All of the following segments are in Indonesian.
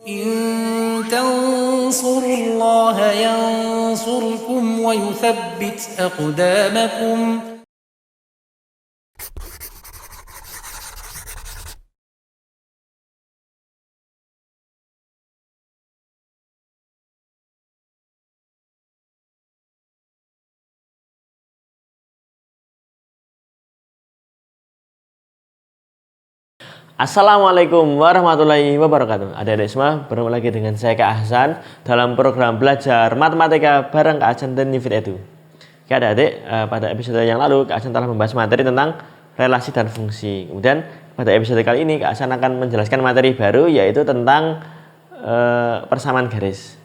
إن تنصروا الله ينصركم ويثبت أقدامكم. Assalamualaikum warahmatullahi wabarakatuh. Adik-adik semua, bertemu lagi dengan saya Kak Hasan dalam program belajar matematika bareng Kak Hasan dan Nifid Edu. Oke adik-adik, pada episode yang lalu Kak Hasan telah membahas materi tentang relasi dan fungsi. Kemudian pada episode kali ini Kak Hasan akan menjelaskan materi baru, yaitu tentang persamaan garis.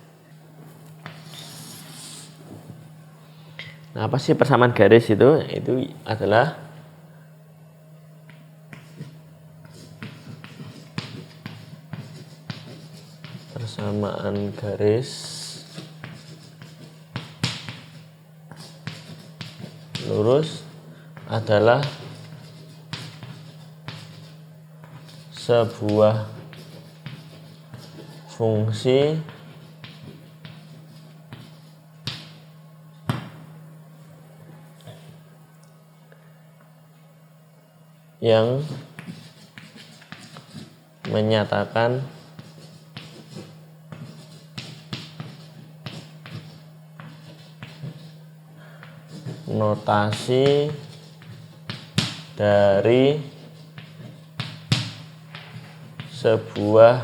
Nah, apa sih persamaan garis itu? Itu adalah persamaan garis lurus adalah sebuah fungsi yang menyatakan notasi dari sebuah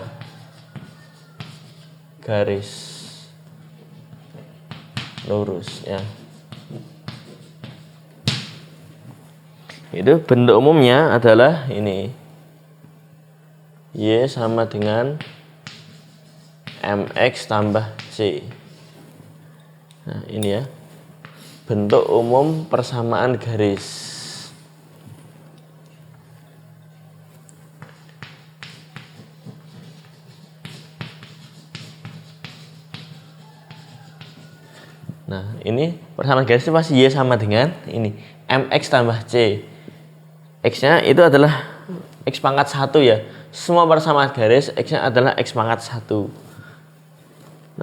garis lurus ya. Itu bentuk umumnya adalah ini. Y sama dengan mx tambah c. Nah, ini ya. Bentuk umum persamaan garis. Nah, ini persamaan garis itu pasti Y sama dengan ini mx tambah c. X-nya itu adalah x pangkat 1 ya. Semua persamaan garis X-nya adalah x pangkat 1.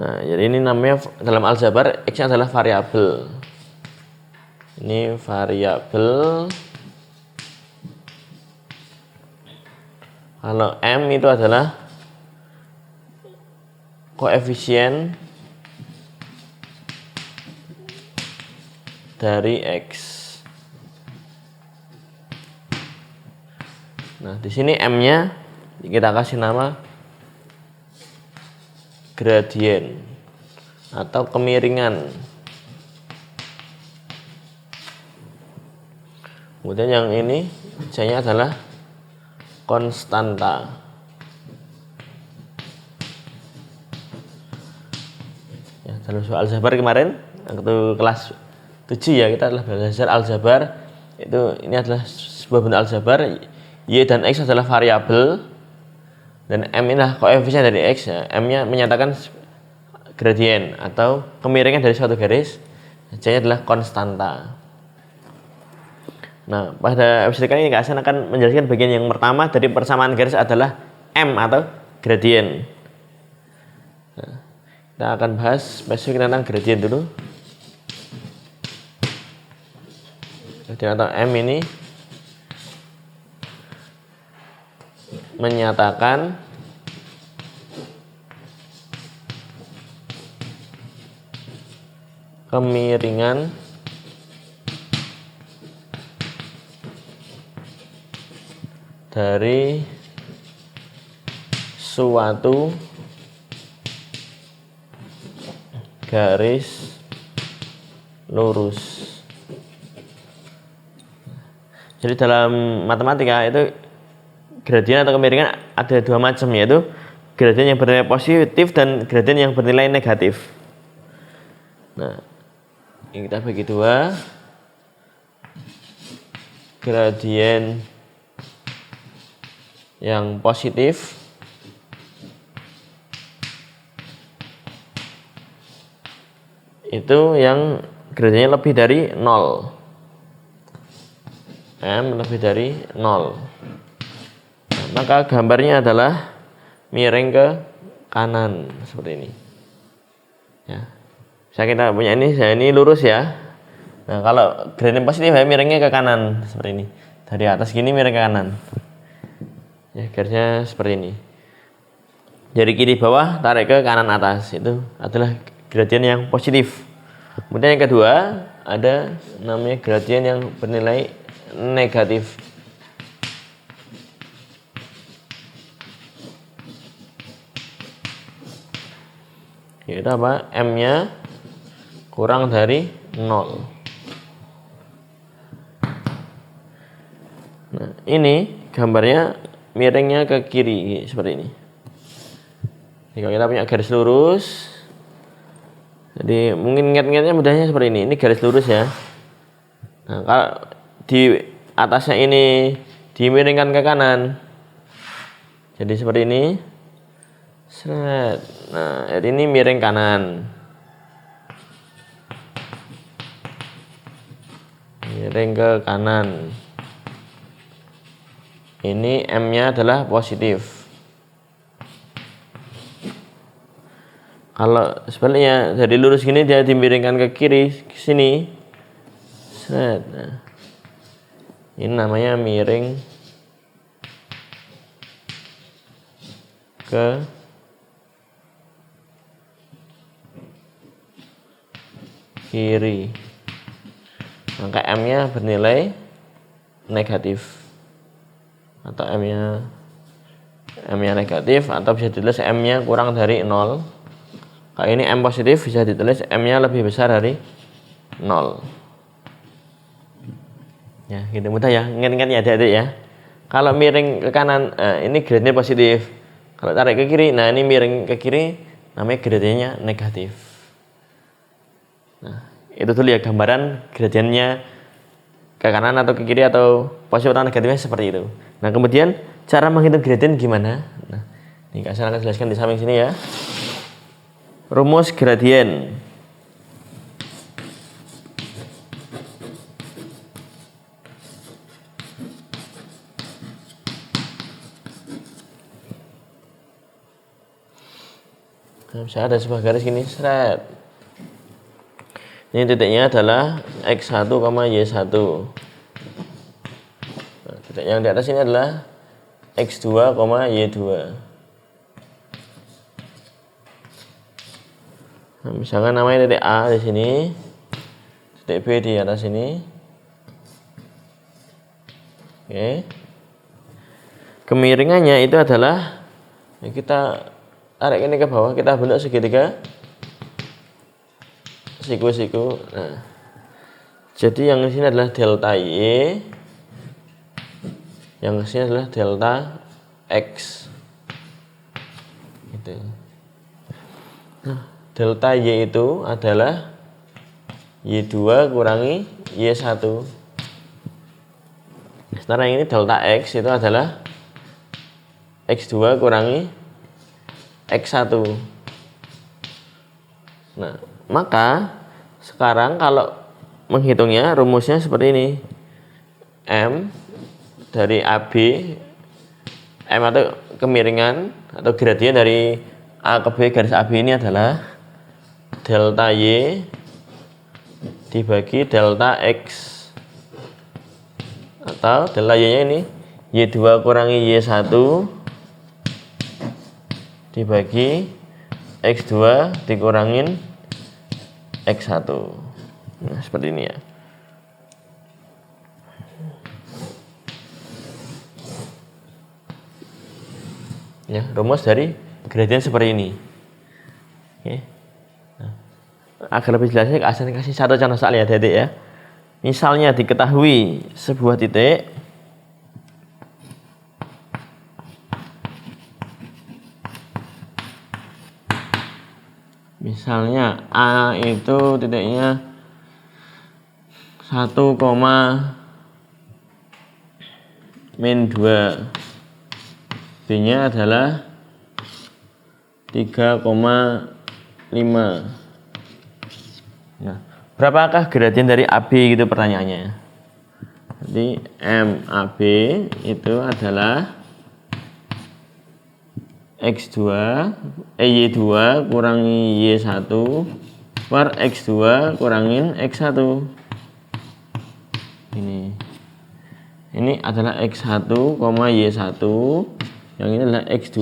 Nah, jadi ini namanya dalam aljabar X-nya adalah variabel. Ini variabel. Kalau M itu adalah koefisien dari X. Nah, di sini M-nya kita kasih nama gradien atau kemiringan. Kemudian yang ini C-nya adalah konstanta. Ya, dalam soal aljabar kemarin waktu kelas 7 ya, kita telah belajar aljabar. Ini adalah sebuah bentuk aljabar. Y dan X adalah variabel dan M inilah koefisien dari X ya. M-nya menyatakan gradien atau kemiringan dari suatu garis. C-nya adalah konstanta. Nah, pada episode kali ini Kak Hasan akan menjelaskan bagian yang pertama dari persamaan garis adalah M atau gradien. Nah, kita akan bahas spesifik tentang gradien dulu. Gradien atau M ini menyatakan kemiringan dari suatu garis lurus. Jadi dalam matematika itu gradien atau kemiringan ada dua macam, yaitu gradien yang bernilai positif dan gradien yang bernilai negatif. Nah, ini kita bagi dua. Gradien yang positif itu yang gradiennya lebih dari 0. M lebih dari 0. Maka gambarnya adalah miring ke kanan seperti ini. Ya. Bisa kita punya ini, saya ini lurus ya. Nah, kalau gradien positif ya miringnya ke kanan seperti ini. Dari atas gini miring ke kanan. Ya, garisnya seperti ini. Dari kiri bawah tarik ke kanan atas, itu adalah gradien yang positif. Kemudian yang kedua ada namanya gradien yang bernilai negatif. Yaitu apa? M-nya kurang dari 0. Nah, ini gambarnya miringnya ke kiri seperti ini. Jika kita punya garis lurus, jadi mungkin ingat-ingatnya mudahnya seperti ini. Ini garis lurus ya. Nah, kalau di atasnya ini dimiringkan ke kanan, jadi seperti ini. Seret. Nah, ini miring kanan. Miring ke kanan. Ini M-nya adalah positif. Kalau sebaliknya dari lurus gini dia dimiringkan ke kiri ke sini. Seret. Nah, ini namanya miring ke kiri, maka M-nya bernilai negatif atau M-nya negatif, atau bisa ditulis M-nya kurang dari 0. Kalau ini M positif bisa ditulis M-nya lebih besar dari 0. Ya, gitu mudah ya, ingat-ingat ya adik-adik ya. Kalau miring ke kanan, ini gradiennya positif. Kalau tarik ke kiri, nah ini miring ke kiri, namanya gradiennya negatif. Nah, itu dulu ya gambaran gradiennya ke kanan atau ke kiri atau positif atau negatifnya seperti itu. Nah, kemudian cara menghitung gradien gimana? Nah, ini saya akan jelaskan di samping sini ya. Rumus gradien. Nah, misalnya ada sebuah garis gini, seret. Ini titiknya adalah X1, Y1. Nah, titik yang di atas ini adalah X2, Y2. Nah, misalkan namanya titik A di sini, titik B di atas ini. Oke. Kemiringannya itu adalah ya kita tarik ini ke bawah, kita bentuk segitiga siku-siku. Nah, jadi yang di sini adalah delta Y, yang di sini adalah delta X. Gitu. Nah, delta Y itu adalah Y2 kurangi Y1. Sementara yang ini delta X itu adalah X2 kurangi X1. Nah, maka sekarang kalau menghitungnya rumusnya seperti ini. M dari AB, M atau kemiringan atau gradien dari A ke B garis AB ini adalah delta Y dibagi delta X, atau delta Y-nya ini Y2 kurangi Y1 dibagi X2 dikurangin X1. Nah, seperti ini ya. Ya, rumus dari gradien seperti ini. Oke. Nah, agar lebih jelasnya saya kasih satu contoh soal ya, adik ya. Misalnya diketahui sebuah titik misalnya A itu titiknya 1, min 2, B nya adalah 3,5. Nah, berapakah gradien dari AB gitu pertanyaannya. Jadi MAB itu adalah X2 Y2 kurangi Y1 per X2 kurangin X1. Ini adalah X1, Y1. Yang ini adalah X2,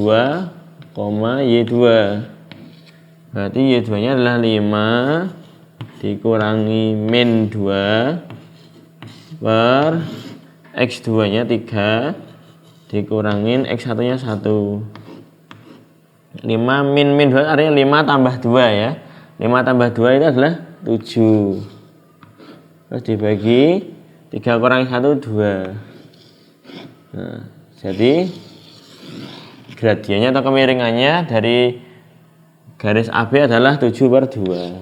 Y2. Berarti Y2 nya adalah 5 dikurangi min 2 per X2 nya 3 dikurangin X1 nya 1. 5 min 2 artinya 5 tambah 2 ya. 5 tambah 2 itu adalah 7. Terus dibagi 3 kurangi 1 2. Nah, jadi gradiennya atau kemiringannya dari garis AB adalah 7 per 2.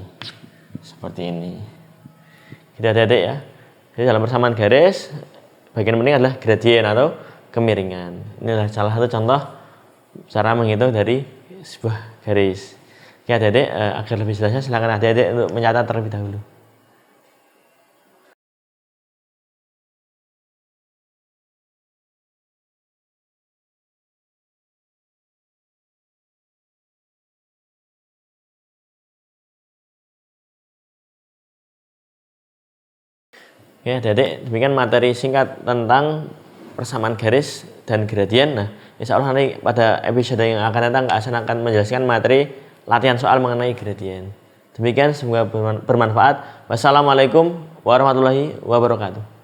Seperti ini. Kita adik-adik ya. Jadi dalam persamaan garis, bagian penting adalah gradien atau kemiringan. Ini adalah salah satu contoh cara menghitung dari sebuah garis. Oke adik-adik, agar lebih jelasnya silakan adik-adik untuk mencatat terlebih dahulu. Ya, adik-adik, demikian materi singkat tentang persamaan garis dan gradien. Nah, insya Allah nanti pada episode yang akan datang akan menjelaskan materi latihan soal mengenai gradien. Demikian, semoga bermanfaat. Wassalamualaikum warahmatullahi wabarakatuh.